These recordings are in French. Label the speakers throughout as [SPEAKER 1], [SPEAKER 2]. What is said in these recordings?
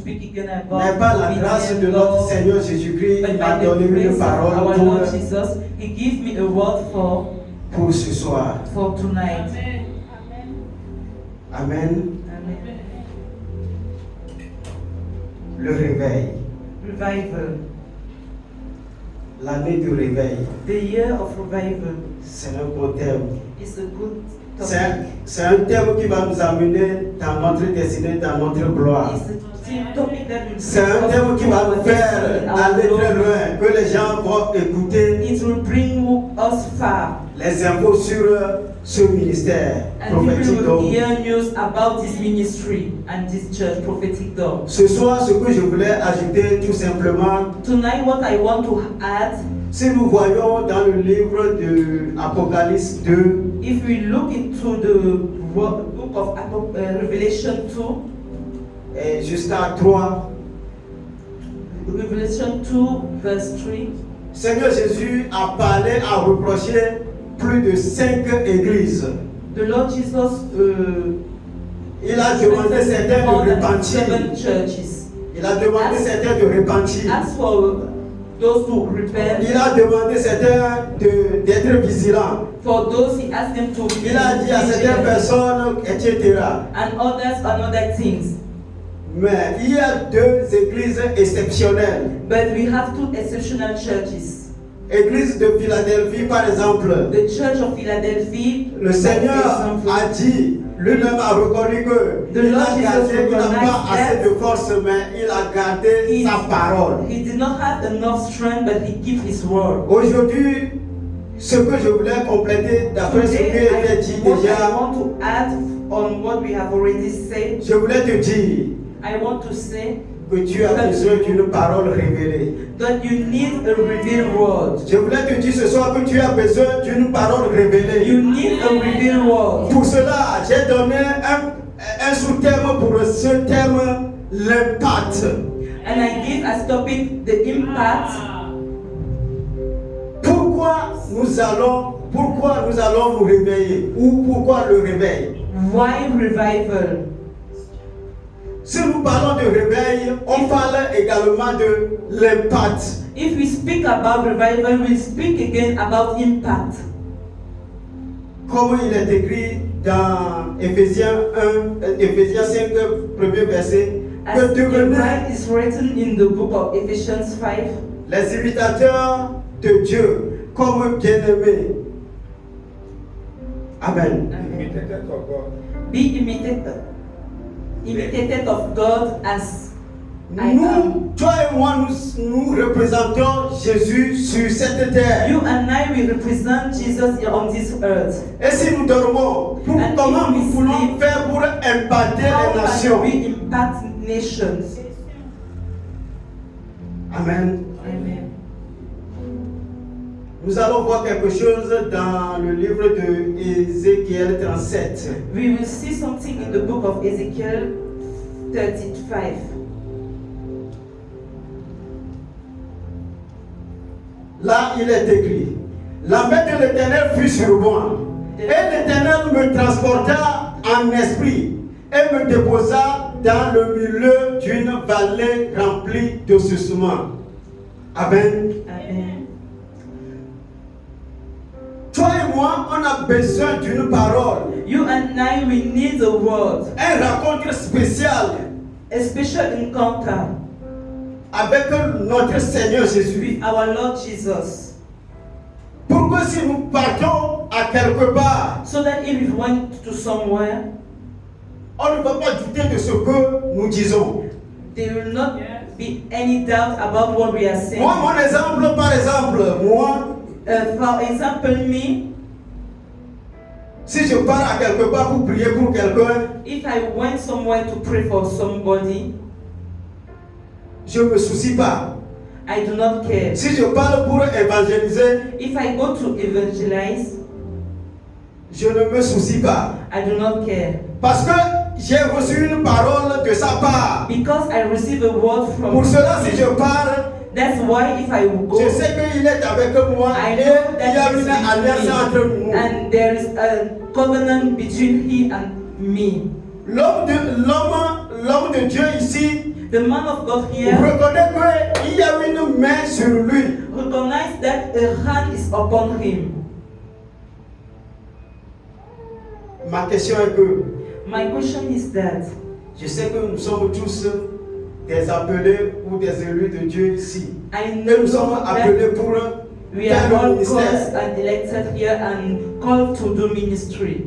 [SPEAKER 1] speak again about
[SPEAKER 2] Mais par la grâce de notre Seigneur Jésus-Christ,
[SPEAKER 1] but
[SPEAKER 2] il m'a
[SPEAKER 1] by the
[SPEAKER 2] donné une
[SPEAKER 1] grace of
[SPEAKER 2] parole
[SPEAKER 1] our Lord Jesus, He gave me a word
[SPEAKER 2] pour ce soir.
[SPEAKER 1] for tonight.
[SPEAKER 2] Amen.
[SPEAKER 1] Amen.
[SPEAKER 2] Le réveil.
[SPEAKER 1] Revival.
[SPEAKER 2] L'année du réveil.
[SPEAKER 1] The year of revival
[SPEAKER 2] C'est un beau thème.
[SPEAKER 1] is a good
[SPEAKER 2] C'est
[SPEAKER 1] topic.
[SPEAKER 2] un thème qui va nous amener dans notre destinée, dans notre gloire.
[SPEAKER 1] It's a topic that will
[SPEAKER 2] C'est un thème qui va nous faire aller très loin, que les gens vont écouter
[SPEAKER 1] It will bring us far.
[SPEAKER 2] les infos sur ce ministère
[SPEAKER 1] And
[SPEAKER 2] prophétique.
[SPEAKER 1] people will
[SPEAKER 2] Donc,
[SPEAKER 1] hear news about this ministry and this church, Prophetic Door.
[SPEAKER 2] ce soir, ce que je voulais ajouter tout simplement,
[SPEAKER 1] Tonight, what I want to add,
[SPEAKER 2] si nous voyons dans le livre de Apocalypse 2,
[SPEAKER 1] if we look into the book of Revelation 2,
[SPEAKER 2] et jusqu'à 3,
[SPEAKER 1] Revelation 2, verse 3,
[SPEAKER 2] Seigneur Jésus a parlé, a reproché plus de 5 églises.
[SPEAKER 1] the Lord Jesus
[SPEAKER 2] Il a demandé certains
[SPEAKER 1] more
[SPEAKER 2] de
[SPEAKER 1] than
[SPEAKER 2] repentir.
[SPEAKER 1] 7 churches.
[SPEAKER 2] Il a demandé certains de repentir.
[SPEAKER 1] As for those who repent,
[SPEAKER 2] Il a demandé certains d'être vigilants.
[SPEAKER 1] for those he asked them to be
[SPEAKER 2] Il a dit à certaines
[SPEAKER 1] vigilant,
[SPEAKER 2] personnes, etc.
[SPEAKER 1] and others another things.
[SPEAKER 2] Mais il y a 2 églises exceptionnelles.
[SPEAKER 1] But we have 2 exceptional churches.
[SPEAKER 2] Église de Philadelphie, par exemple.
[SPEAKER 1] The Church of Philadelphia,
[SPEAKER 2] Le Seigneur a dit, lui-même a reconnu que
[SPEAKER 1] The
[SPEAKER 2] il
[SPEAKER 1] Lord
[SPEAKER 2] a
[SPEAKER 1] Jesus
[SPEAKER 2] gardé, il n'a pas
[SPEAKER 1] recognized
[SPEAKER 2] assez
[SPEAKER 1] that
[SPEAKER 2] de force, mais il a gardé sa parole.
[SPEAKER 1] he did not have enough strength, but he gave his word.
[SPEAKER 2] Aujourd'hui, ce que je voulais compléter d'après ce qui
[SPEAKER 1] Today,
[SPEAKER 2] était dit
[SPEAKER 1] what I
[SPEAKER 2] déjà,
[SPEAKER 1] want to add on what we have already said,
[SPEAKER 2] je voulais te dire
[SPEAKER 1] I want to say
[SPEAKER 2] que tu as besoin d'une parole révélée.
[SPEAKER 1] that you need a revealed word.
[SPEAKER 2] Je voulais te dire ce soir que tu as besoin d'une parole révélée.
[SPEAKER 1] You need a revealed word.
[SPEAKER 2] Pour cela, j'ai donné un sous-thème pour ce thème, l'impact.
[SPEAKER 1] And I give as topic the impact.
[SPEAKER 2] Pourquoi nous allons nous réveiller? Ou pourquoi le réveil?
[SPEAKER 1] Why revival?
[SPEAKER 2] Si nous parlons de réveil, on parle également de l'impact.
[SPEAKER 1] If we speak about revival, we speak again about impact.
[SPEAKER 2] Comme il est écrit dans Éphésiens 5, premier verset,
[SPEAKER 1] As
[SPEAKER 2] que
[SPEAKER 1] the
[SPEAKER 2] devenez
[SPEAKER 1] right is written in the book of Ephesians 5,
[SPEAKER 2] les imitateurs de Dieu comme bien-aimés. Amen.
[SPEAKER 1] be imitated of God as I am.
[SPEAKER 2] Nous, toi et moi, nous représentons Jésus sur cette terre.
[SPEAKER 1] You and I will represent Jesus on this earth.
[SPEAKER 2] Et si nous dormons,
[SPEAKER 1] And
[SPEAKER 2] comment
[SPEAKER 1] if we
[SPEAKER 2] nous voulons
[SPEAKER 1] sleep,
[SPEAKER 2] faire pour impacter
[SPEAKER 1] How
[SPEAKER 2] les
[SPEAKER 1] can
[SPEAKER 2] nations?
[SPEAKER 1] we impact nations?
[SPEAKER 2] Amen.
[SPEAKER 1] Amen.
[SPEAKER 2] Nous allons voir quelque chose dans le livre de Ézéchiel 37.
[SPEAKER 1] We will see something in the book of Ezekiel 35.
[SPEAKER 2] Là, il est écrit, la main de l'Éternel fut sur moi, et l'Éternel me transporta en esprit et me déposa dans le milieu d'une vallée remplie de sussements. Amen.
[SPEAKER 1] Amen.
[SPEAKER 2] Toi et moi, on a besoin d'une parole,
[SPEAKER 1] You and I, we need a word,
[SPEAKER 2] une rencontre spéciale
[SPEAKER 1] a special encounter
[SPEAKER 2] avec notre Seigneur Jésus.
[SPEAKER 1] with our Lord Jesus.
[SPEAKER 2] Pour que si nous partons à quelque part,
[SPEAKER 1] So that if we went to somewhere,
[SPEAKER 2] on ne va pas douter de ce que nous disons.
[SPEAKER 1] there will not be any doubt about what we are saying.
[SPEAKER 2] Moi, mon exemple, par exemple, moi,
[SPEAKER 1] For example, me,
[SPEAKER 2] si je pars à quelque part pour prier pour quelqu'un,
[SPEAKER 1] if I went somewhere to pray for somebody,
[SPEAKER 2] je ne me soucie pas.
[SPEAKER 1] I do not care.
[SPEAKER 2] Si je parle pour évangéliser,
[SPEAKER 1] If I go to evangelize,
[SPEAKER 2] je ne me soucie pas.
[SPEAKER 1] I do not care.
[SPEAKER 2] Parce que j'ai reçu une parole de sa part.
[SPEAKER 1] Because I receive a word from
[SPEAKER 2] Pour cela, si je
[SPEAKER 1] him.
[SPEAKER 2] parle,
[SPEAKER 1] That's why if I go,
[SPEAKER 2] je sais qu'il est avec moi
[SPEAKER 1] I
[SPEAKER 2] et
[SPEAKER 1] know
[SPEAKER 2] il y a
[SPEAKER 1] that
[SPEAKER 2] une
[SPEAKER 1] he's
[SPEAKER 2] alliance
[SPEAKER 1] with
[SPEAKER 2] entre
[SPEAKER 1] me,
[SPEAKER 2] nous.
[SPEAKER 1] and there is a covenant between he and me.
[SPEAKER 2] L'homme de Dieu ici
[SPEAKER 1] The man of God here
[SPEAKER 2] reconnaît qu'il y a une main sur lui.
[SPEAKER 1] recognized that a hand is upon him.
[SPEAKER 2] Ma question est que,
[SPEAKER 1] My question is that
[SPEAKER 2] je sais que nous sommes tous des appelés ou des élus de Dieu ici.
[SPEAKER 1] I
[SPEAKER 2] Et
[SPEAKER 1] know
[SPEAKER 2] nous sommes appelés
[SPEAKER 1] that
[SPEAKER 2] pour
[SPEAKER 1] we are
[SPEAKER 2] faire le
[SPEAKER 1] all
[SPEAKER 2] ministère.
[SPEAKER 1] called and elected here and called to do ministry.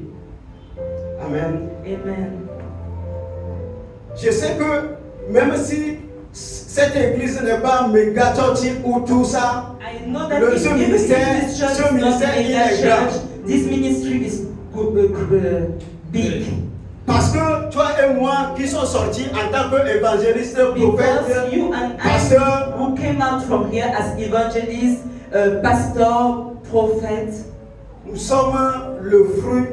[SPEAKER 2] Amen.
[SPEAKER 1] Amen.
[SPEAKER 2] Je sais que même si cette église n'est pas méga church ou tout ça,
[SPEAKER 1] I know that
[SPEAKER 2] Le-
[SPEAKER 1] if,
[SPEAKER 2] ce
[SPEAKER 1] even if
[SPEAKER 2] ministère-
[SPEAKER 1] this church
[SPEAKER 2] ce
[SPEAKER 1] is not
[SPEAKER 2] ministère,
[SPEAKER 1] in
[SPEAKER 2] il
[SPEAKER 1] that
[SPEAKER 2] est grand.
[SPEAKER 1] church, this ministry is big.
[SPEAKER 2] parce que toi et moi qui sommes sortis en tant qu'évangélistes,
[SPEAKER 1] Because
[SPEAKER 2] prophètes,
[SPEAKER 1] you and I
[SPEAKER 2] pasteurs,
[SPEAKER 1] who came out from here as evangelists, pastor, prophet,
[SPEAKER 2] nous sommes le fruit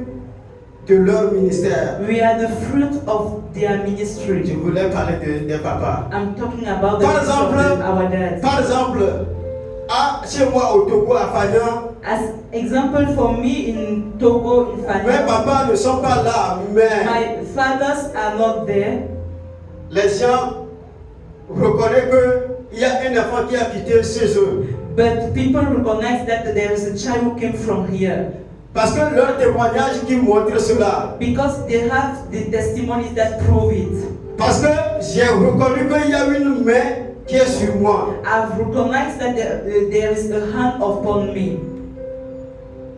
[SPEAKER 2] de leur ministère.
[SPEAKER 1] we are the fruit of their
[SPEAKER 2] Je
[SPEAKER 1] ministry.
[SPEAKER 2] voulais parler des papas.
[SPEAKER 1] I'm talking about the
[SPEAKER 2] Par
[SPEAKER 1] ministry of
[SPEAKER 2] exemple,
[SPEAKER 1] our dads.
[SPEAKER 2] Par exemple, chez moi au Togo, à Fagnan,
[SPEAKER 1] As example for me in Togo, in
[SPEAKER 2] mes
[SPEAKER 1] Fana,
[SPEAKER 2] papas ne sont pas là, mais
[SPEAKER 1] my fathers are not there,
[SPEAKER 2] les gens reconnaissent qu'il y a un enfant qui a quitté chez eux.
[SPEAKER 1] but people recognize that there is a child who came from here
[SPEAKER 2] Parce que leur témoignage qui montre cela.
[SPEAKER 1] because they have the testimonies that prove it.
[SPEAKER 2] Parce que j'ai reconnu qu'il y a une main qui est sur moi.
[SPEAKER 1] I've recognized that there is a hand upon me.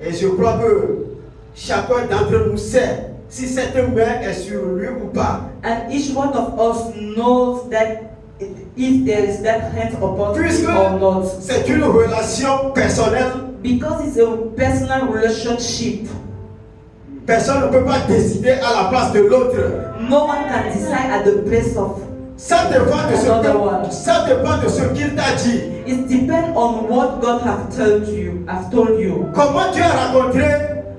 [SPEAKER 2] Et je crois que chacun d'entre nous sait si cette main est sur lui ou pas.
[SPEAKER 1] And each one of us knows that if there is that hand upon
[SPEAKER 2] Puisque
[SPEAKER 1] him or not.
[SPEAKER 2] c'est une relation personnelle,
[SPEAKER 1] Because it's a personal relationship.
[SPEAKER 2] personne ne peut pas décider à la place de l'autre.
[SPEAKER 1] No one can decide at the place of.
[SPEAKER 2] Ça dépend de
[SPEAKER 1] Another one.
[SPEAKER 2] ça dépend de ce qu'il t'a dit.
[SPEAKER 1] It depends on what God have told you. Have told you.
[SPEAKER 2] Comment tu as rencontré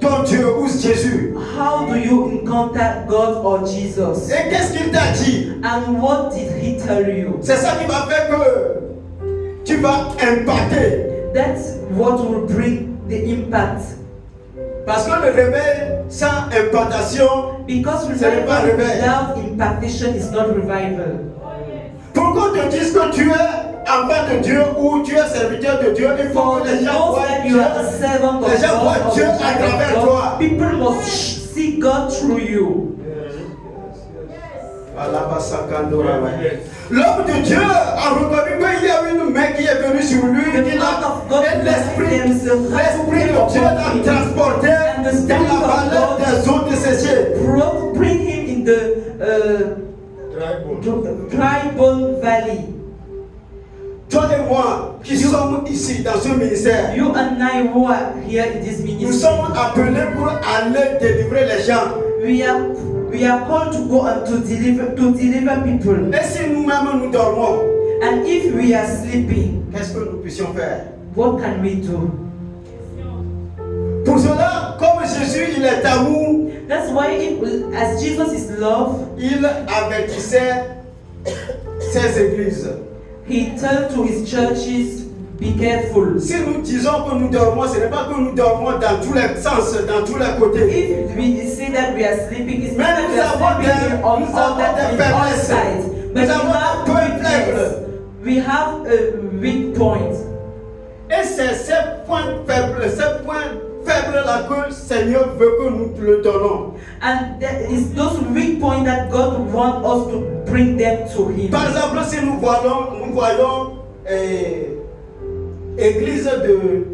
[SPEAKER 2] ton Dieu ou Jésus?
[SPEAKER 1] How do you encounter God or Jesus?
[SPEAKER 2] Et qu'est-ce qu'il t'a dit?
[SPEAKER 1] And what did He tell you?
[SPEAKER 2] C'est ça qui va faire que tu vas impacter.
[SPEAKER 1] That's what will bring the impact.
[SPEAKER 2] Parce que le réveil sans implantation,
[SPEAKER 1] Because
[SPEAKER 2] Ce n'est pas
[SPEAKER 1] revival
[SPEAKER 2] réveil.
[SPEAKER 1] without impactation is not revival.
[SPEAKER 2] pour qu'on te dise que tu es enfant de Dieu ou tu es serviteur de Dieu, il faut
[SPEAKER 1] For
[SPEAKER 2] que
[SPEAKER 1] the
[SPEAKER 2] les gens
[SPEAKER 1] knows
[SPEAKER 2] voient
[SPEAKER 1] that
[SPEAKER 2] Dieu.
[SPEAKER 1] you are a servant of
[SPEAKER 2] Les gens voient
[SPEAKER 1] God, or
[SPEAKER 2] Dieu
[SPEAKER 1] a
[SPEAKER 2] à
[SPEAKER 1] child of
[SPEAKER 2] travers
[SPEAKER 1] God,
[SPEAKER 2] toi.
[SPEAKER 1] people must see God through you.
[SPEAKER 2] L'homme de Dieu a reconnu qu'il y a une main qui est venue sur lui,
[SPEAKER 1] The
[SPEAKER 2] qu'il
[SPEAKER 1] man
[SPEAKER 2] a,
[SPEAKER 1] of God
[SPEAKER 2] et l'esprit
[SPEAKER 1] there is a hand
[SPEAKER 2] de Dieu
[SPEAKER 1] upon
[SPEAKER 2] l'a
[SPEAKER 1] him.
[SPEAKER 2] transporté
[SPEAKER 1] And the
[SPEAKER 2] dans
[SPEAKER 1] Spirit
[SPEAKER 2] la
[SPEAKER 1] of
[SPEAKER 2] vallée
[SPEAKER 1] God
[SPEAKER 2] des eaux desséchées.
[SPEAKER 1] Bring him in the dry bone valley.
[SPEAKER 2] Toi et moi qui sommes ici dans ce ministère,
[SPEAKER 1] You and I who are here in this
[SPEAKER 2] nous
[SPEAKER 1] ministry,
[SPEAKER 2] sommes appelés pour aller délivrer les gens.
[SPEAKER 1] we are called to go and to deliver people.
[SPEAKER 2] Et si nous-mêmes nous dormons,
[SPEAKER 1] And if we are sleeping,
[SPEAKER 2] qu'est-ce que nous puissions faire?
[SPEAKER 1] what can we do?
[SPEAKER 2] Pour cela, comme Jésus il est amour,
[SPEAKER 1] That's why, as Jesus is love,
[SPEAKER 2] il avertissait ses églises.
[SPEAKER 1] He told to his churches, be careful.
[SPEAKER 2] Si nous disons que nous dormons, ce n'est pas que nous dormons dans tous les sens, dans tous les côtés.
[SPEAKER 1] If we say that we are sleeping, it's not
[SPEAKER 2] Mais
[SPEAKER 1] that
[SPEAKER 2] nous
[SPEAKER 1] we are
[SPEAKER 2] avons
[SPEAKER 1] sleeping
[SPEAKER 2] des-
[SPEAKER 1] on
[SPEAKER 2] nous
[SPEAKER 1] all
[SPEAKER 2] avons
[SPEAKER 1] that
[SPEAKER 2] des
[SPEAKER 1] in all
[SPEAKER 2] faiblesses.
[SPEAKER 1] sides. But
[SPEAKER 2] Nous
[SPEAKER 1] we
[SPEAKER 2] avons
[SPEAKER 1] have
[SPEAKER 2] des points
[SPEAKER 1] weakness.
[SPEAKER 2] faibles.
[SPEAKER 1] We have a weak point.
[SPEAKER 2] Et c'est ces points faibles-là que le Seigneur veut que nous le donnons.
[SPEAKER 1] And that is those weak points that God wants us to bring them to Him.
[SPEAKER 2] Par exemple, si nous voyons église de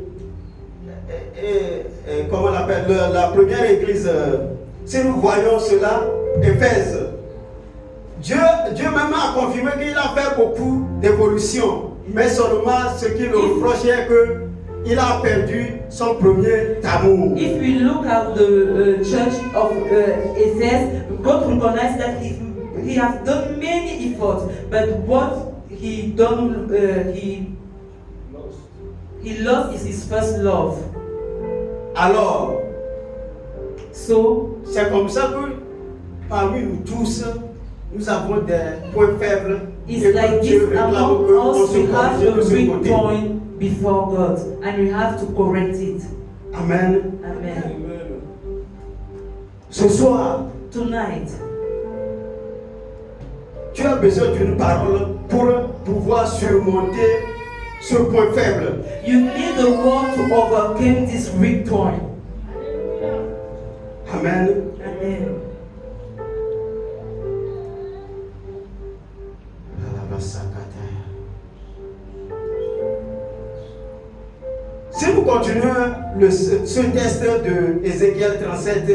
[SPEAKER 2] comment on l'appelle, la première église, si nous voyons cela, Éphèse, Dieu même a confirmé qu'il a fait beaucoup d'évolution, mais seulement ce qu'il reprochait est qu'il a perdu son premier amour.
[SPEAKER 1] If we look at the church of Ephesus, God recognizes that he has done many efforts, but what he done, he lost is his first love.
[SPEAKER 2] Alors,
[SPEAKER 1] So
[SPEAKER 2] c'est comme ça que parmi nous tous, nous avons des points faibles.
[SPEAKER 1] it's
[SPEAKER 2] et que
[SPEAKER 1] like
[SPEAKER 2] Dieu
[SPEAKER 1] this
[SPEAKER 2] réclame
[SPEAKER 1] among
[SPEAKER 2] qu'on
[SPEAKER 1] us,
[SPEAKER 2] se
[SPEAKER 1] we have
[SPEAKER 2] corrige de
[SPEAKER 1] a
[SPEAKER 2] ce
[SPEAKER 1] weak
[SPEAKER 2] côté.
[SPEAKER 1] point before God, and we have to correct it.
[SPEAKER 2] Amen.
[SPEAKER 1] Amen.
[SPEAKER 2] Ce soir,
[SPEAKER 1] Tonight,
[SPEAKER 2] tu as besoin d'une parole pour pouvoir surmonter ce point faible.
[SPEAKER 1] You need a word to overcome this weak point.
[SPEAKER 2] Amen.
[SPEAKER 1] Amen.
[SPEAKER 2] Si nous continuons ce test de Ézéchiel 37,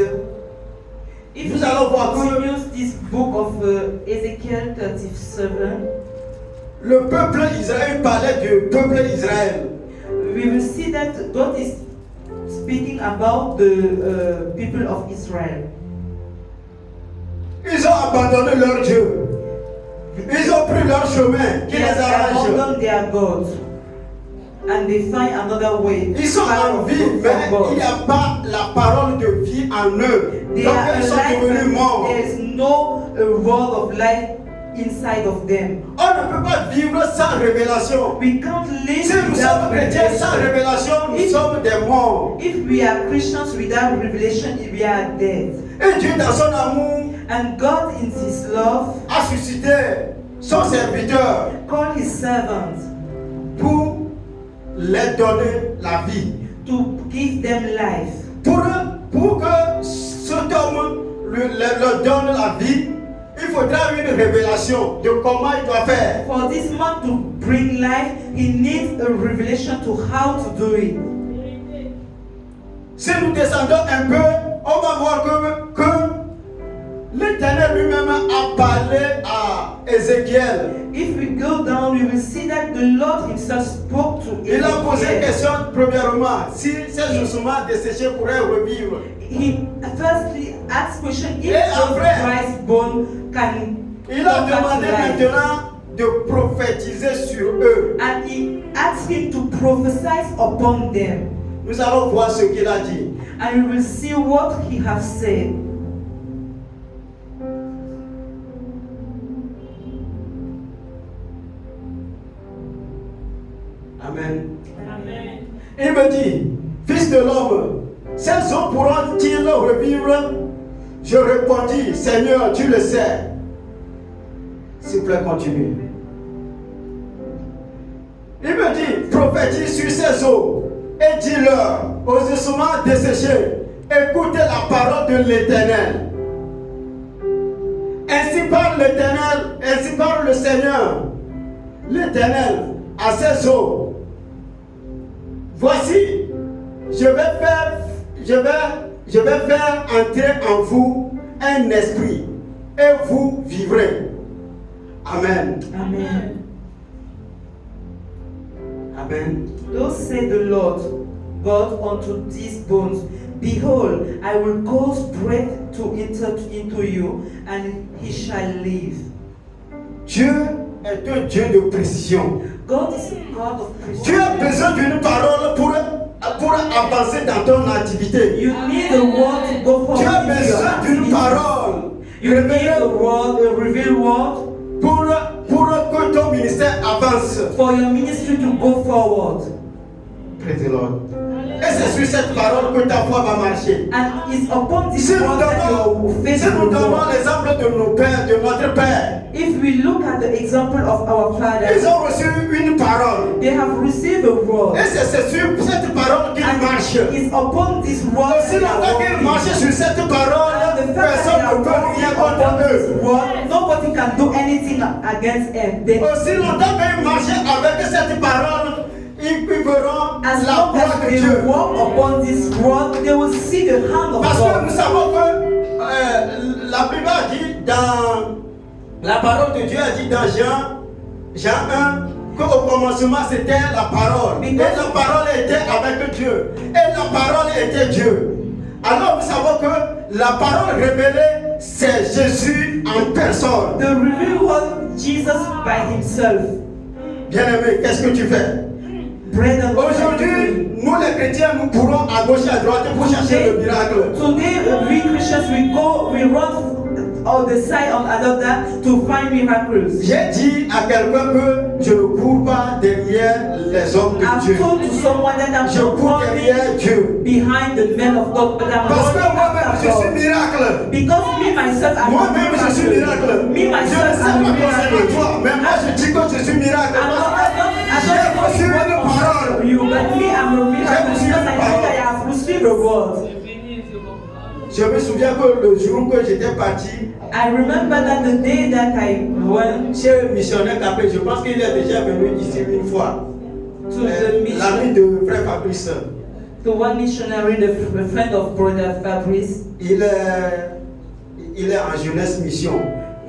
[SPEAKER 1] If
[SPEAKER 2] nous
[SPEAKER 1] we
[SPEAKER 2] allons voir que
[SPEAKER 1] continue this book of Ezekiel 37,
[SPEAKER 2] le peuple Israël parlait du peuple Israël.
[SPEAKER 1] we will see that God is speaking about the people of Israel.
[SPEAKER 2] Ils ont abandonné leur Dieu. Ils ont pris leur chemin qui
[SPEAKER 1] They
[SPEAKER 2] les
[SPEAKER 1] have
[SPEAKER 2] arrange.
[SPEAKER 1] abandoned their God and they find another way.
[SPEAKER 2] Ils sont en vie, mais il n'y a pas la parole de vie en eux.
[SPEAKER 1] They
[SPEAKER 2] Donc
[SPEAKER 1] are
[SPEAKER 2] ils sont
[SPEAKER 1] alive,
[SPEAKER 2] devenus
[SPEAKER 1] and
[SPEAKER 2] morts.
[SPEAKER 1] there is no word of life inside of them.
[SPEAKER 2] On ne peut pas vivre sans révélation.
[SPEAKER 1] We can't live
[SPEAKER 2] Si nous
[SPEAKER 1] without
[SPEAKER 2] sommes chrétiens sans
[SPEAKER 1] revelation.
[SPEAKER 2] révélation, nous sommes des morts.
[SPEAKER 1] If we are Christians without revelation, we are dead.
[SPEAKER 2] Et Dieu, dans son amour,
[SPEAKER 1] And God, in His love,
[SPEAKER 2] a suscité son serviteur
[SPEAKER 1] called His servant
[SPEAKER 2] pour leur donner la vie.
[SPEAKER 1] to give them life.
[SPEAKER 2] Pour que cet homme leur donne la vie, il faudra une révélation de comment il doit faire.
[SPEAKER 1] For this man to bring life, he needs a revelation to how to do it.
[SPEAKER 2] Si nous descendons un peu, on va voir que l'Éternel lui-même a parlé à Ézéchiel.
[SPEAKER 1] If we go down, we will see that the Lord Himself spoke to
[SPEAKER 2] Il a posé une
[SPEAKER 1] Ezekiel.
[SPEAKER 2] question premièrement, si ces ossements desséchés pourraient revivre.
[SPEAKER 1] He firstly asked question if
[SPEAKER 2] Et
[SPEAKER 1] those
[SPEAKER 2] après,
[SPEAKER 1] dry bones can
[SPEAKER 2] Il a
[SPEAKER 1] come back to
[SPEAKER 2] demandé
[SPEAKER 1] life.
[SPEAKER 2] maintenant de prophétiser sur eux.
[SPEAKER 1] And he asked him to prophesy upon them.
[SPEAKER 2] Nous allons voir ce qu'il a dit.
[SPEAKER 1] And we will see what he has said.
[SPEAKER 2] Amen.
[SPEAKER 3] Amen.
[SPEAKER 2] Il me dit, fils de l'homme, ces hommes pourront-ils revivre? Je répondis, Seigneur, tu le sais. S'il vous plaît, continue. Il me dit, prophétise sur ces eaux et dis-leur aux ossements desséchés, écoutez la parole de l'Éternel. Ainsi parle l'Éternel, ainsi parle le Seigneur, l'Éternel, à ces eaux. Voici, je vais faire entrer en vous un esprit et vous vivrez. Amen.
[SPEAKER 1] Amen.
[SPEAKER 2] Amen.
[SPEAKER 1] Thus said the Lord God unto these bones, Behold, I will cause breath to enter into you, and he shall live.
[SPEAKER 2] Dieu est un Dieu de précision.
[SPEAKER 1] God is a God of
[SPEAKER 2] Tu as
[SPEAKER 1] precision.
[SPEAKER 2] besoin d'une parole pour avancer dans ton activité.
[SPEAKER 1] You need a word to go
[SPEAKER 2] Tu
[SPEAKER 1] forward
[SPEAKER 2] as
[SPEAKER 1] in your
[SPEAKER 2] besoin d'une
[SPEAKER 1] activity.
[SPEAKER 2] parole
[SPEAKER 1] You need a word, a revealed word,
[SPEAKER 2] pour que ton ministère avance.
[SPEAKER 1] for your ministry to go forward.
[SPEAKER 2] Praise the Lord. Et c'est sur cette parole que ta foi va marcher.
[SPEAKER 1] And it's upon this
[SPEAKER 2] Si nous
[SPEAKER 1] word that your
[SPEAKER 2] donnons,
[SPEAKER 1] faith
[SPEAKER 2] si nous
[SPEAKER 1] will
[SPEAKER 2] donnons
[SPEAKER 1] go.
[SPEAKER 2] l'exemple de nos pères, de notre père,
[SPEAKER 1] If we look at the example of our
[SPEAKER 2] ils
[SPEAKER 1] fathers,
[SPEAKER 2] ont reçu une parole.
[SPEAKER 1] they have received a word.
[SPEAKER 2] Et c'est sur cette parole qu'ils marchent.
[SPEAKER 1] And it's upon this word
[SPEAKER 2] Aussi
[SPEAKER 1] they are
[SPEAKER 2] longtemps qu'ils
[SPEAKER 1] walking.
[SPEAKER 2] marchent sur cette parole,
[SPEAKER 1] And the fact that
[SPEAKER 2] personne
[SPEAKER 1] they are
[SPEAKER 2] ne peut
[SPEAKER 1] walking
[SPEAKER 2] rien
[SPEAKER 1] upon
[SPEAKER 2] contre
[SPEAKER 1] this
[SPEAKER 2] eux.
[SPEAKER 1] word, nobody can do anything against them.
[SPEAKER 2] Aussi longtemps qu'ils marchent avec cette parole, ils verront
[SPEAKER 1] As
[SPEAKER 2] la
[SPEAKER 1] long
[SPEAKER 2] gloire
[SPEAKER 1] as
[SPEAKER 2] de
[SPEAKER 1] they
[SPEAKER 2] Dieu.
[SPEAKER 1] walk upon this word, they will see the hand of
[SPEAKER 2] Parce que
[SPEAKER 1] God.
[SPEAKER 2] nous savons que la Bible a dit dans la parole de Dieu a dit dans Jean 1 qu'au commencement c'était la parole. Et la parole était avec Dieu. Et la parole était Dieu. Alors nous savons que la parole révélée c'est Jésus en personne.
[SPEAKER 1] The revealed word, Jesus by himself.
[SPEAKER 2] Bien-aimé, qu'est-ce que tu fais?
[SPEAKER 1] Brethren,
[SPEAKER 2] Aujourd'hui, nous les chrétiens, nous courons à gauche et à droite pour chercher le miracle.
[SPEAKER 1] Today, we Christians, we run on the side on another to find miracles.
[SPEAKER 2] J'ai dit à quelqu'un que je ne cours pas derrière les hommes de
[SPEAKER 1] I've
[SPEAKER 2] Dieu.
[SPEAKER 1] told to someone that I'm
[SPEAKER 2] Je
[SPEAKER 1] not
[SPEAKER 2] cours
[SPEAKER 1] running
[SPEAKER 2] derrière Dieu.
[SPEAKER 1] behind the men of God, but I'm
[SPEAKER 2] Parce que
[SPEAKER 1] running
[SPEAKER 2] moi-même,
[SPEAKER 1] after
[SPEAKER 2] je suis
[SPEAKER 1] God.
[SPEAKER 2] miracle.
[SPEAKER 1] Because me myself, I'm a
[SPEAKER 2] Moi-même, je suis miracle.
[SPEAKER 1] miracle. Me
[SPEAKER 2] Je ne
[SPEAKER 1] myself,
[SPEAKER 2] sais
[SPEAKER 1] I'm
[SPEAKER 2] pas
[SPEAKER 1] a
[SPEAKER 2] concernant
[SPEAKER 1] miracle.
[SPEAKER 2] toi, mais moi je dis que je suis miracle.
[SPEAKER 1] I
[SPEAKER 2] J'ai reçu
[SPEAKER 1] don't
[SPEAKER 2] une
[SPEAKER 1] know
[SPEAKER 2] parole.
[SPEAKER 1] what you, but me, I'm a miracle
[SPEAKER 2] reçu
[SPEAKER 1] because
[SPEAKER 2] une
[SPEAKER 1] I know
[SPEAKER 2] parole.
[SPEAKER 1] that I have received a word.
[SPEAKER 2] Je me souviens que le jour que j'étais parti
[SPEAKER 1] I remember that the day that I went
[SPEAKER 2] chez un missionnaire Capé, je pense qu'il est déjà venu ici une fois.
[SPEAKER 1] to the
[SPEAKER 2] L'ami
[SPEAKER 1] mission,
[SPEAKER 2] de frère Fabrice.
[SPEAKER 1] to one missionary, the friend of brother Fabrice.
[SPEAKER 2] Il est en jeunesse mission.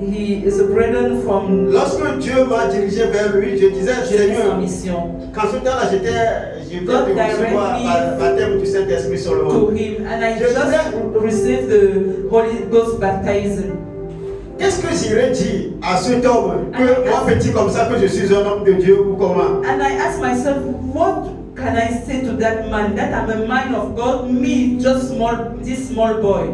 [SPEAKER 1] He is a brother from
[SPEAKER 2] Lorsque Dieu m'a dirigé vers lui, je disais,
[SPEAKER 1] Jeunesse en
[SPEAKER 2] Seigneur,
[SPEAKER 1] mission
[SPEAKER 2] quand ce temps-là, j'étais
[SPEAKER 1] God
[SPEAKER 2] de recevoir
[SPEAKER 1] direct me
[SPEAKER 2] baptême du Saint-Esprit
[SPEAKER 1] to
[SPEAKER 2] seulement.
[SPEAKER 1] him, and I
[SPEAKER 2] Je
[SPEAKER 1] just
[SPEAKER 2] disais,
[SPEAKER 1] received the Holy Ghost baptism.
[SPEAKER 2] qu'est-ce que j'irais dire à cet homme que
[SPEAKER 1] And
[SPEAKER 2] moi petit comme ça que je suis un homme de Dieu ou comment?
[SPEAKER 1] And I asked myself, what can I say to that man that I'm a man of God, me, just this small boy?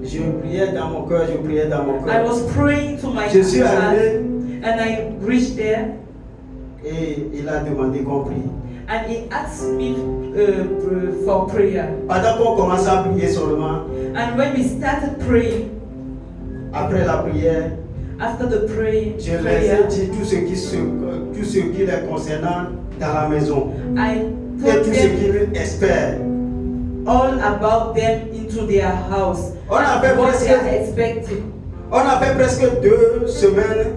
[SPEAKER 2] Je priais dans mon cœur, je priais dans mon
[SPEAKER 1] I
[SPEAKER 2] cœur.
[SPEAKER 1] was praying to my
[SPEAKER 2] Je suis
[SPEAKER 1] heart,
[SPEAKER 2] arrivé
[SPEAKER 1] and I reached there,
[SPEAKER 2] et il a demandé qu'on prie.
[SPEAKER 1] and he asked me for prayer.
[SPEAKER 2] Pendant qu'on commençait à prier seulement,
[SPEAKER 1] And when we started praying,
[SPEAKER 2] après la prière,
[SPEAKER 1] after the prayer,
[SPEAKER 2] je les ai dit tout ce qui les concernant dans la maison
[SPEAKER 1] I
[SPEAKER 2] et
[SPEAKER 1] told
[SPEAKER 2] tout ce
[SPEAKER 1] them
[SPEAKER 2] qu'ils espèrent.
[SPEAKER 1] all about them into their house,
[SPEAKER 2] On a fait
[SPEAKER 1] what they are
[SPEAKER 2] presque,
[SPEAKER 1] expecting.
[SPEAKER 2] on a fait presque 2 semaines.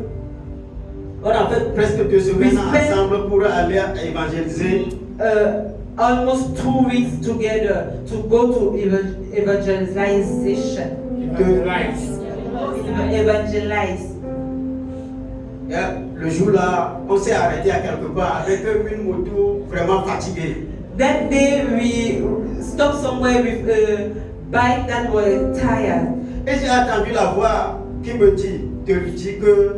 [SPEAKER 2] On a fait presque 2 semaines ensemble pour aller évangéliser.
[SPEAKER 1] Almost 2 weeks together to go to evangelization. Evangelize.
[SPEAKER 2] Et le jour-là, on s'est arrêté à quelque part avec une moto vraiment fatiguée.
[SPEAKER 1] That day we stopped somewhere with a bike that was tired.
[SPEAKER 2] Et j'ai entendu la voix qui me dit, de lui dire que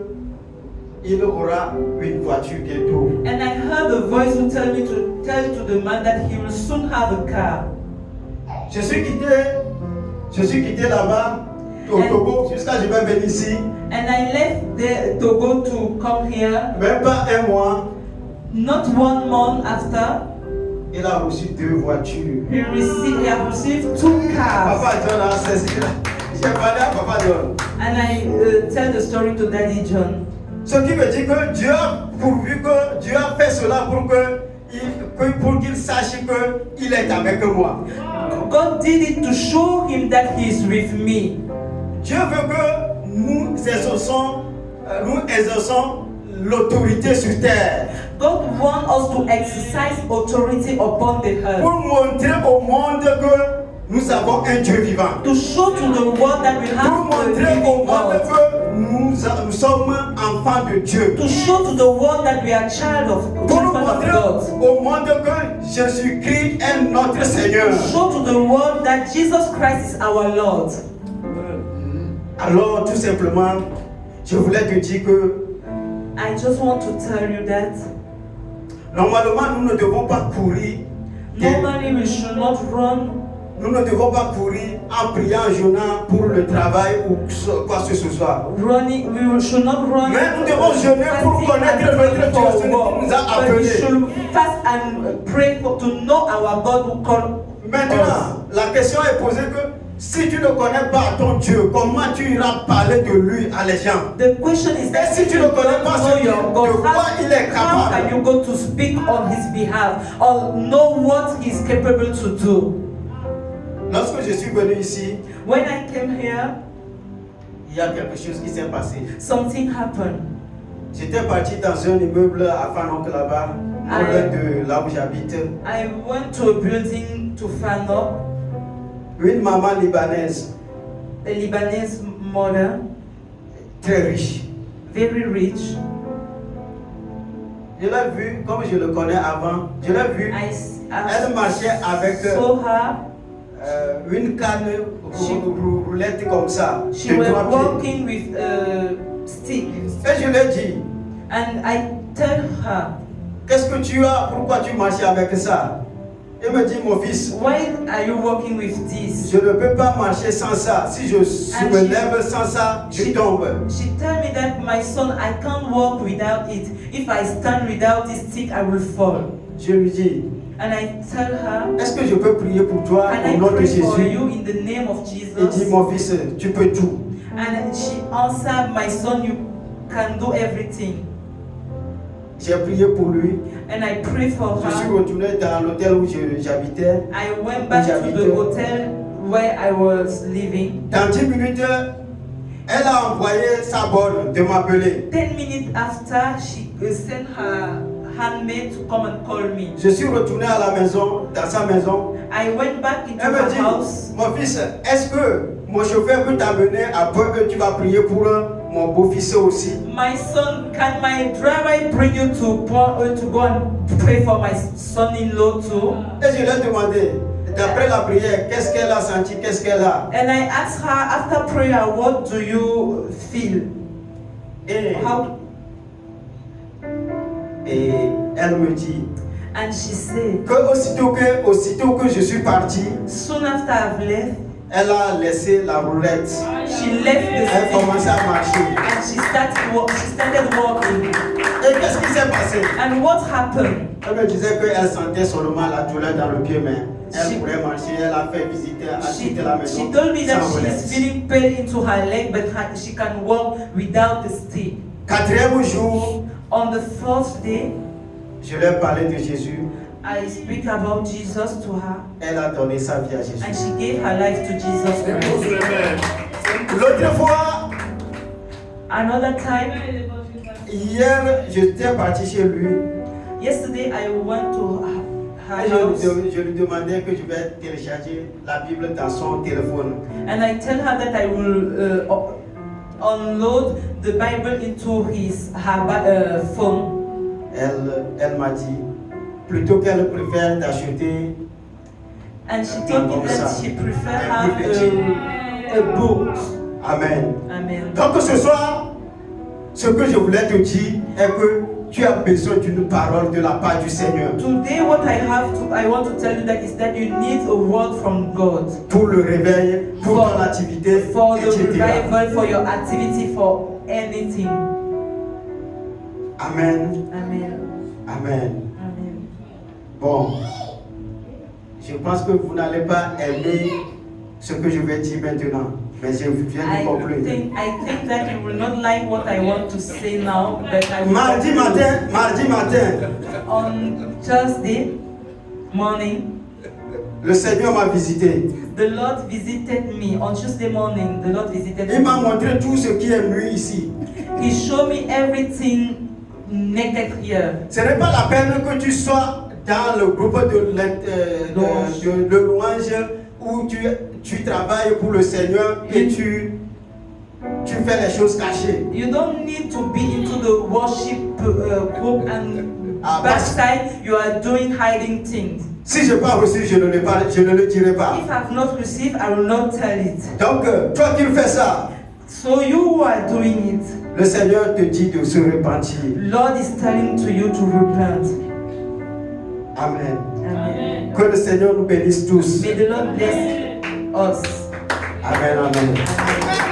[SPEAKER 2] il aura une voiture bientôt.
[SPEAKER 1] And I heard a voice who tell me to tell to the man that he will soon have a car.
[SPEAKER 2] Je suis quitté là-bas au Togo jusqu'à je vais venir ici.
[SPEAKER 1] And I left there to go to come here.
[SPEAKER 2] Même pas un mois,
[SPEAKER 1] Not 1 month after,
[SPEAKER 2] il a reçu 2 voitures.
[SPEAKER 1] he have received 2 cars.
[SPEAKER 2] Papa John a saisi. J'ai parlé à Papa John.
[SPEAKER 1] And I tell the story to Daddy John.
[SPEAKER 2] Ce qui veut dire que Dieu a pourvu que Dieu a fait cela pour qu'il sache qu'il est avec moi.
[SPEAKER 1] God did it to show him that he is with me.
[SPEAKER 2] Dieu veut que nous exerçons l'autorité sur terre.
[SPEAKER 1] God wants us to exercise authority upon the
[SPEAKER 2] Pour
[SPEAKER 1] earth.
[SPEAKER 2] montrer au monde que nous avons un Dieu vivant.
[SPEAKER 1] To show to the world that we
[SPEAKER 2] Pour
[SPEAKER 1] have a
[SPEAKER 2] montrer au
[SPEAKER 1] living
[SPEAKER 2] monde
[SPEAKER 1] God.
[SPEAKER 2] que nous sommes enfants de Dieu.
[SPEAKER 1] To show to the world that we are children
[SPEAKER 2] Pour
[SPEAKER 1] of
[SPEAKER 2] montrer
[SPEAKER 1] God.
[SPEAKER 2] au monde que Jésus-Christ est notre Seigneur.
[SPEAKER 1] To show to the world that Jesus Christ is our Lord.
[SPEAKER 2] Alors, tout simplement, je voulais te dire que
[SPEAKER 1] I just want to tell you that
[SPEAKER 2] normalement, nous ne devons pas courir.
[SPEAKER 1] normally we should not run.
[SPEAKER 2] Nous ne devons pas courir en priant, en jeûnant pour le travail ou quoi que ce soit.
[SPEAKER 1] Running, we should not run.
[SPEAKER 2] Mais nous devons jeûner pour
[SPEAKER 1] fasting
[SPEAKER 2] connaître
[SPEAKER 1] and
[SPEAKER 2] notre
[SPEAKER 1] praying
[SPEAKER 2] Dieu,
[SPEAKER 1] for
[SPEAKER 2] celui
[SPEAKER 1] work.
[SPEAKER 2] qui nous a
[SPEAKER 1] But we
[SPEAKER 2] appelés.
[SPEAKER 1] should fast and pray to know our God who called us.
[SPEAKER 2] Maintenant, la question est posée que si tu ne connais pas ton Dieu, comment tu iras parler de lui à les gens?
[SPEAKER 1] The question is that
[SPEAKER 2] Et si
[SPEAKER 1] if
[SPEAKER 2] tu
[SPEAKER 1] you
[SPEAKER 2] ne connais
[SPEAKER 1] don't
[SPEAKER 2] pas
[SPEAKER 1] know
[SPEAKER 2] ce
[SPEAKER 1] your
[SPEAKER 2] Dieu,
[SPEAKER 1] God,
[SPEAKER 2] de quoi il est
[SPEAKER 1] how
[SPEAKER 2] capable?
[SPEAKER 1] can you go to speak on his behalf or know what he's capable to do?
[SPEAKER 2] Lorsque je suis venu ici,
[SPEAKER 1] When I came here,
[SPEAKER 2] il y a quelque chose qui s'est passé.
[SPEAKER 1] something happened.
[SPEAKER 2] J'étais parti dans un immeuble à Fanok là-bas,
[SPEAKER 1] Ah.
[SPEAKER 2] loin de là où j'habite.
[SPEAKER 1] I went to a building to Fano,
[SPEAKER 2] Une maman libanaise,
[SPEAKER 1] a Lebanese mother,
[SPEAKER 2] très riche.
[SPEAKER 1] very rich.
[SPEAKER 2] Je l'ai vu, comme je le connais avant, je l'ai vu, elle marchait avec
[SPEAKER 1] saw her.
[SPEAKER 2] une canne roulette comme ça,
[SPEAKER 1] She
[SPEAKER 2] de
[SPEAKER 1] was
[SPEAKER 2] 3 pieds.
[SPEAKER 1] walking with a stick,
[SPEAKER 2] Et je lui ai dit,
[SPEAKER 1] and I tell her,
[SPEAKER 2] qu'est-ce que tu as, pourquoi tu marches avec ça? Il me dit, mon fils,
[SPEAKER 1] why are you working with this?
[SPEAKER 2] je ne peux pas marcher sans ça. Si je
[SPEAKER 1] And
[SPEAKER 2] me
[SPEAKER 1] she-
[SPEAKER 2] lève sans ça, je
[SPEAKER 1] she-
[SPEAKER 2] tombe.
[SPEAKER 1] She tell me that my son, I can't walk without it. If I stand without this stick, I will fall.
[SPEAKER 2] Je lui dis,
[SPEAKER 1] And I tell her,
[SPEAKER 2] est-ce que je peux prier pour toi
[SPEAKER 1] can
[SPEAKER 2] au
[SPEAKER 1] I
[SPEAKER 2] nom de
[SPEAKER 1] pray for
[SPEAKER 2] Jésus?
[SPEAKER 1] you in the name of
[SPEAKER 2] Il dit,
[SPEAKER 1] Jesus?
[SPEAKER 2] mon fils, tu peux tout.
[SPEAKER 1] And she answered, my son, you can do everything.
[SPEAKER 2] J'ai prié pour lui.
[SPEAKER 1] And I pray for
[SPEAKER 2] Je suis
[SPEAKER 1] her.
[SPEAKER 2] retourné dans l'hôtel où j'habitais.
[SPEAKER 1] I went back to the hotel where I was living.
[SPEAKER 2] Dans 10 minutes, elle a envoyé sa bonne de m'appeler.
[SPEAKER 1] 10 minutes after, she sent her handmaid to come and call me.
[SPEAKER 2] Je suis retourné à la maison, dans sa maison.
[SPEAKER 1] I went back into
[SPEAKER 2] Elle me
[SPEAKER 1] her
[SPEAKER 2] dit,
[SPEAKER 1] house.
[SPEAKER 2] mon fils, est-ce que mon chauffeur peut t'amener à peur que tu vas prier pour mon beau-fils aussi?
[SPEAKER 1] My son, can my driver bring you to go and pray for my son-in-law too?
[SPEAKER 2] Et je lui ai demandé, d'après la prière, qu'est-ce qu'elle a senti, qu'est-ce qu'elle a?
[SPEAKER 1] And I asked her, after prayer, what do you feel?
[SPEAKER 2] Et,
[SPEAKER 1] How?
[SPEAKER 2] et elle me dit
[SPEAKER 1] And she said,
[SPEAKER 2] que aussitôt que je suis parti,
[SPEAKER 1] soon after I've left,
[SPEAKER 2] elle a laissé la roulette.
[SPEAKER 1] she left the
[SPEAKER 2] Elle
[SPEAKER 1] city
[SPEAKER 2] commençait à marcher.
[SPEAKER 1] and she started walking.
[SPEAKER 2] Et qu'est-ce qui s'est passé?
[SPEAKER 1] And what happened?
[SPEAKER 2] Elle me disait qu'elle sentait seulement la douleur dans le pied, mais
[SPEAKER 1] She-
[SPEAKER 2] elle pourrait marcher. Elle a fait visiter, assister la maison
[SPEAKER 1] She told me that
[SPEAKER 2] sans
[SPEAKER 1] she
[SPEAKER 2] roulette.
[SPEAKER 1] is feeling pain into her leg, but she can walk without the stick.
[SPEAKER 2] 4e jour,
[SPEAKER 1] On the fourth day,
[SPEAKER 2] je lui ai parlé de Jésus.
[SPEAKER 1] I speak about Jesus to her,
[SPEAKER 2] Elle a donné sa vie à Jésus.
[SPEAKER 1] and she gave her life to Jesus Christ.
[SPEAKER 2] L'autre fois,
[SPEAKER 1] Another time,
[SPEAKER 2] hier, j'étais parti chez lui.
[SPEAKER 1] yesterday I went to her
[SPEAKER 2] Et
[SPEAKER 1] house,
[SPEAKER 2] je lui demandais que je vais télécharger la Bible dans son téléphone.
[SPEAKER 1] and I tell her that I will unload the Bible into her phone.
[SPEAKER 2] Elle m'a dit, plutôt qu'elle préfère d'acheter
[SPEAKER 1] And she told me that she prefer have a book.
[SPEAKER 2] Amen.
[SPEAKER 1] Amen.
[SPEAKER 2] Donc ce soir, ce que je voulais te dire est que tu as besoin d'une parole de la part du Seigneur
[SPEAKER 1] Today, what I want to tell you that is that you need a word from God
[SPEAKER 2] pour le réveil, pour ton activité,
[SPEAKER 1] for the
[SPEAKER 2] etc.
[SPEAKER 1] revival, for your activity, for anything.
[SPEAKER 2] Amen.
[SPEAKER 1] Amen.
[SPEAKER 2] Amen.
[SPEAKER 1] Amen.
[SPEAKER 2] Bon, je pense que vous n'allez pas aimer ce que je vais dire maintenant, mais je viens de conclure.
[SPEAKER 1] I think that you will not like what I want to say now, but I will.
[SPEAKER 2] Mardi matin,
[SPEAKER 1] On Thursday morning,
[SPEAKER 2] le Seigneur m'a visité.
[SPEAKER 1] the Lord visited me. On Tuesday morning, the Lord visited
[SPEAKER 2] Il m'a
[SPEAKER 1] me.
[SPEAKER 2] montré tout ce qui est nu ici.
[SPEAKER 1] He showed me everything naked here.
[SPEAKER 2] Ce n'est pas la peine que tu sois dans le groupe de louange où tu travailles pour le Seigneur et tu fais les choses cachées.
[SPEAKER 1] You don't need to be into the worship group and backside you are doing hiding things.
[SPEAKER 2] Si je n'ai pas reçu, je ne le dirai pas.
[SPEAKER 1] If I've not received, I will not tell it.
[SPEAKER 2] Donc, toi qui fais ça,
[SPEAKER 1] So you who are doing it,
[SPEAKER 2] le Seigneur te dit de se repentir.
[SPEAKER 1] Lord is telling to you to repent.
[SPEAKER 2] Amen.
[SPEAKER 1] Amen.
[SPEAKER 2] Que le Seigneur nous bénisse tous.
[SPEAKER 1] May the Lord bless us.
[SPEAKER 2] Amen, amen.
[SPEAKER 1] Amen.